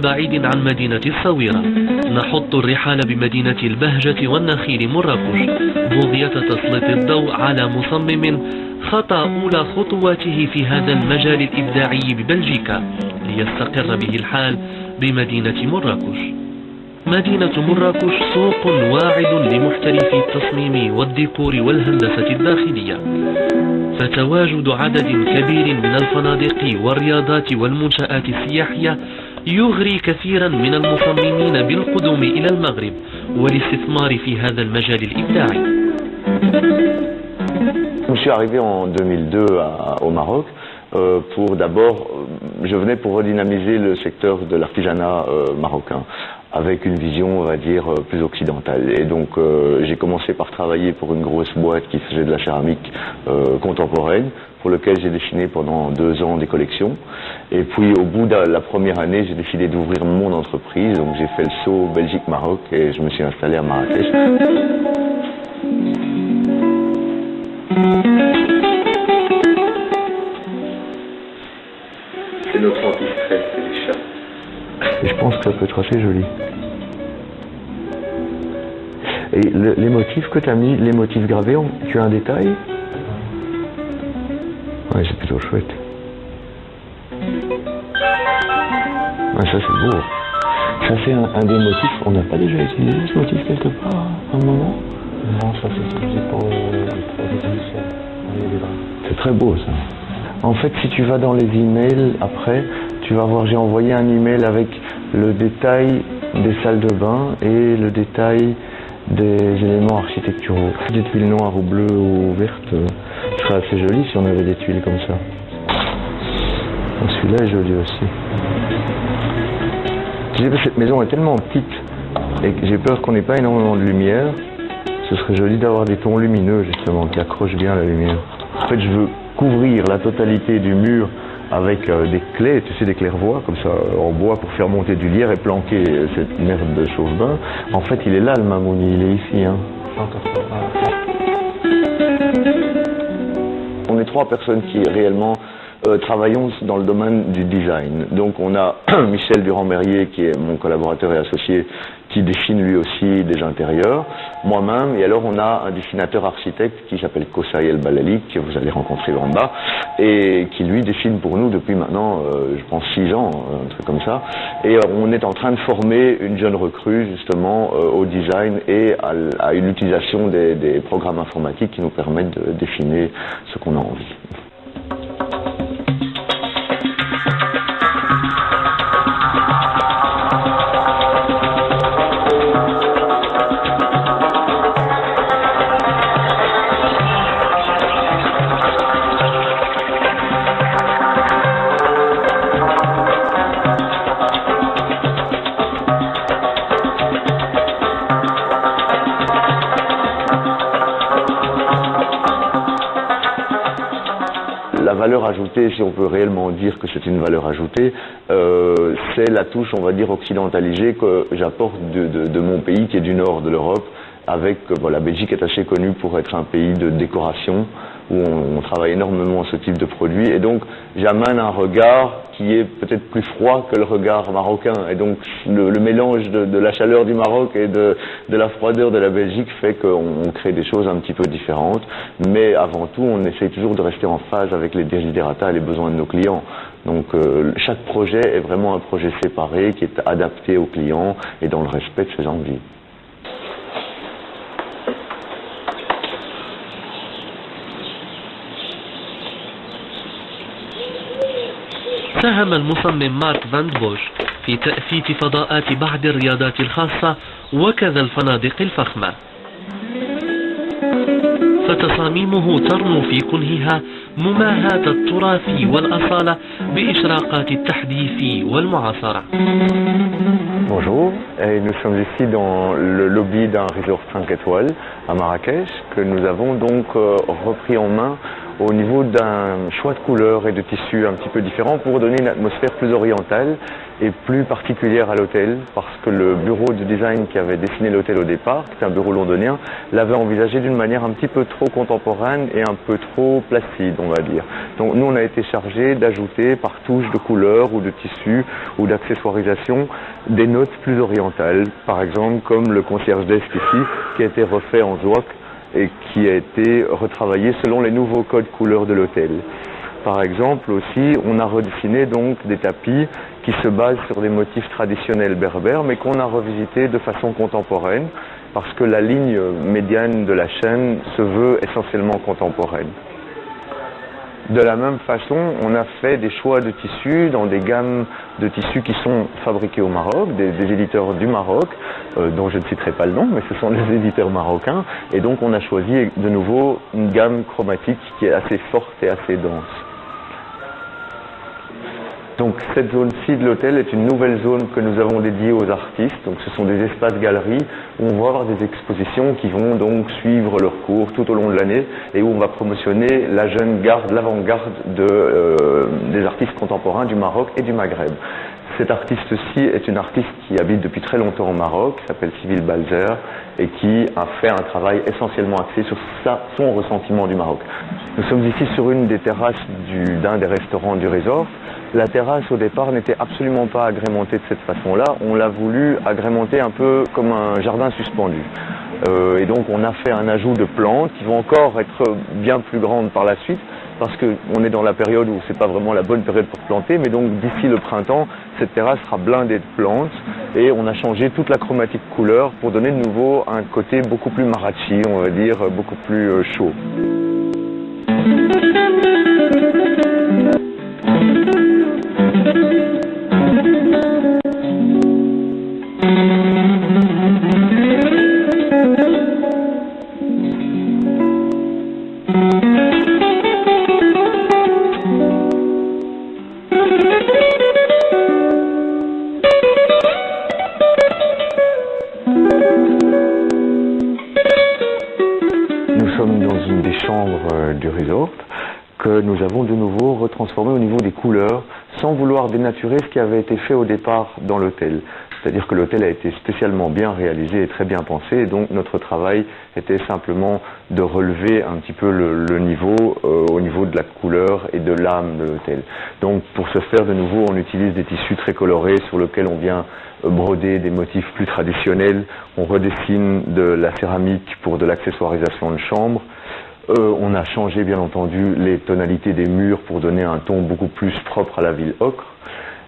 بعيد عن مدينة الصويرة. نحط الرحال بمدينة البهجة والنخيل مراكش بغية تسليط الضوء على مصمم خطى أولى خطواته في هذا المجال الإبداعي ببلجيكا ليستقر به الحال بمدينة مراكش. مدينة مراكش سوق واعد لمحترفي التصميم والديكور والهندسة الداخلية، فتواجد عدد كبير من الفنادق والرياضات والمنشآت السياحية يغري كثيرا من المصممين بالقدوم إلى المغرب والاستثمار في هذا المجال الإبداعي. Je suis arrivé en 2002 au Maroc. Je venais pour redynamiser le secteur de l'artisanat marocain avec une vision, on va dire, plus occidentale. Et donc j'ai commencé par travailler pour une grosse boîte qui faisait de la céramique contemporaine, pour lequel j'ai dessiné pendant 2 ans des collections. Et puis au bout de la première année, j'ai décidé d'ouvrir mon entreprise. Donc j'ai fait le saut Belgique-Maroc et je me suis installé à Marrakech. C'est notre anti-stress, c'est les chats. Et je pense que ça peut être assez joli. Et les motifs que tu as mis, les motifs gravés, tu as un détail? Ouais, c'est plutôt chouette. Ouais, ça c'est beau. Ça c'est un des motifs, on n'a pas déjà utilisé ce motif quelque part à un moment? Non, ça c'est utilisé pour c'est très beau ça. En fait, si tu vas dans les emails après, tu vas voir, j'ai envoyé un email avec le détail des salles de bain et le détail des éléments architecturaux. Des tuiles noires ou bleues ou vertes, ce serait assez joli si on avait des tuiles comme ça. Celui-là est joli aussi. Cette maison est tellement petite et que j'ai peur qu'on n'ait pas énormément de lumière. Ce serait joli d'avoir des tons lumineux justement, qui accrochent bien la lumière. En fait, je veux couvrir la totalité du mur avec des clés, tu sais, des claire-voies, comme ça, en bois, pour faire monter du lierre et planquer cette merde de chauffe-bain. En fait, il est là, le Mamouni, il est ici. Hein. On est 3 personnes qui, réellement, travaillons dans le domaine du design. Donc, on a Michel Durand-Merrier, qui est mon collaborateur et associé, qui dessine lui aussi des intérieurs, moi-même, et alors on a un dessinateur architecte qui s'appelle Kossai El Balali, que vous allez rencontrer en bas, et qui lui dessine pour nous depuis maintenant, je pense 6 ans, un truc comme ça, et on est en train de former une jeune recrue justement au design et à l'utilisation des programmes informatiques qui nous permettent de dessiner ce qu'on a envie. La valeur ajoutée, si on peut réellement dire que c'est une valeur ajoutée, c'est la touche, on va dire, occidentalisée que j'apporte de mon pays qui est du nord de l'Europe, avec, la Belgique est assez connue pour être un pays de décoration, où on travaille énormément ce type de produit, et donc j'amène un regard qui est peut-être plus froid que le regard marocain, et donc le mélange de la chaleur du Maroc et de la froideur de la Belgique fait qu'on crée des choses un petit peu différentes, mais avant tout on essaye toujours de rester en phase avec les desiderata et les besoins de nos clients. Donc chaque projet est vraiment un projet séparé qui est adapté aux clients et dans le respect de ses envies. ساهم المصمم مارك فان بوش في تأثيث فضاءات بعض الرياضات الخاصة وكذا الفنادق الفخمة، فتصاميمه ترنو في كنهها مماهاة التراث والأصالة بإشراقات التحديث والمعاصرة. Bonjour, et nous sommes ici dans le lobby d'un resort 5 étoiles à Marrakech que nous avons donc repris en main au niveau d'un choix de couleurs et de tissus un petit peu différents pour donner une atmosphère plus orientale et plus particulière à l'hôtel, parce que le bureau de design qui avait dessiné l'hôtel au départ, qui est un bureau londonien, l'avait envisagé d'une manière un petit peu trop contemporaine et un peu trop placide, on va dire. Donc nous, on a été chargé d'ajouter par touche de couleurs ou de tissus ou d'accessoirisation des notes plus orientales, par exemple comme le concierge desk ici, qui a été refait en Zouak et qui a été retravaillé selon les nouveaux codes couleurs de l'hôtel. Par exemple aussi, on a redessiné donc des tapis qui se basent sur des motifs traditionnels berbères, mais qu'on a revisité de façon contemporaine, parce que la ligne médiane de la chaîne se veut essentiellement contemporaine. De la même façon, on a fait des choix de tissus dans des gammes de tissus qui sont fabriqués au Maroc, des éditeurs du Maroc, dont je ne citerai pas le nom, mais ce sont des éditeurs marocains, et donc on a choisi de nouveau une gamme chromatique qui est assez forte et assez dense. Donc cette zone-ci de l'hôtel est une nouvelle zone que nous avons dédiée aux artistes. Donc ce sont des espaces-galeries où on va avoir des expositions qui vont donc suivre leur cours tout au long de l'année et où on va promotionner la jeune garde, l'avant-garde des artistes contemporains du Maroc et du Maghreb. Cette artiste-ci est une artiste qui habite depuis très longtemps au Maroc, qui s'appelle Sybille Balzer, et qui a fait un travail essentiellement axé sur son ressentiment du Maroc. Nous sommes ici sur une des terrasses d'un des restaurants du resort. La terrasse au départ n'était absolument pas agrémentée de cette façon-là. On l'a voulu agrémenter un peu comme un jardin suspendu. Et donc on a fait un ajout de plantes qui vont encore être bien plus grandes par la suite, parce qu'on est dans la période où c'est pas vraiment la bonne période pour planter, mais donc d'ici le printemps, cette terrasse sera blindée de plantes et on a changé toute la chromatique couleur pour donner de nouveau un côté beaucoup plus marachi, on va dire, beaucoup plus chaud. Nous sommes dans une des chambres du resort que nous avons de nouveau retransformé au niveau des couleurs sans vouloir dénaturer ce qui avait été fait au départ dans l'hôtel. C'est-à-dire que l'hôtel a été spécialement bien réalisé et très bien pensé, et donc notre travail était simplement de relever un petit peu le niveau au niveau de la couleur et de l'âme de l'hôtel. Donc pour ce faire, de nouveau, on utilise des tissus très colorés sur lesquels on vient broder des motifs plus traditionnels, on redessine de la céramique pour de l'accessoirisation de chambre. On a changé bien entendu les tonalités des murs pour donner un ton beaucoup plus propre à la ville ocre.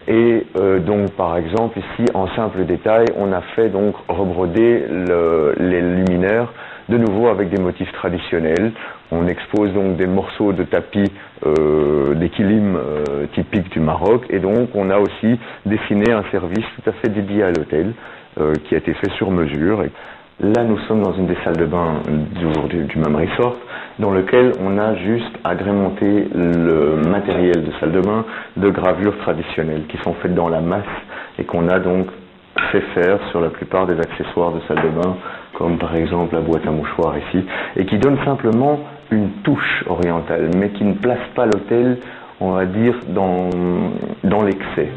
Et donc par exemple ici en simple détail, on a fait donc rebroder les luminaires de nouveau avec des motifs traditionnels. On expose donc des morceaux de tapis, des kilim typiques du Maroc, et donc on a aussi dessiné un service tout à fait dédié à l'hôtel qui a été fait sur mesure. Là, nous sommes dans une des salles de bain du même resort, dans lequel on a juste agrémenté le matériel de salle de bain de gravures traditionnelles qui sont faites dans la masse et qu'on a donc fait faire sur la plupart des accessoires de salle de bain, comme par exemple la boîte à mouchoirs ici, et qui donne simplement une touche orientale, mais qui ne place pas l'hôtel, on va dire, dans l'excès.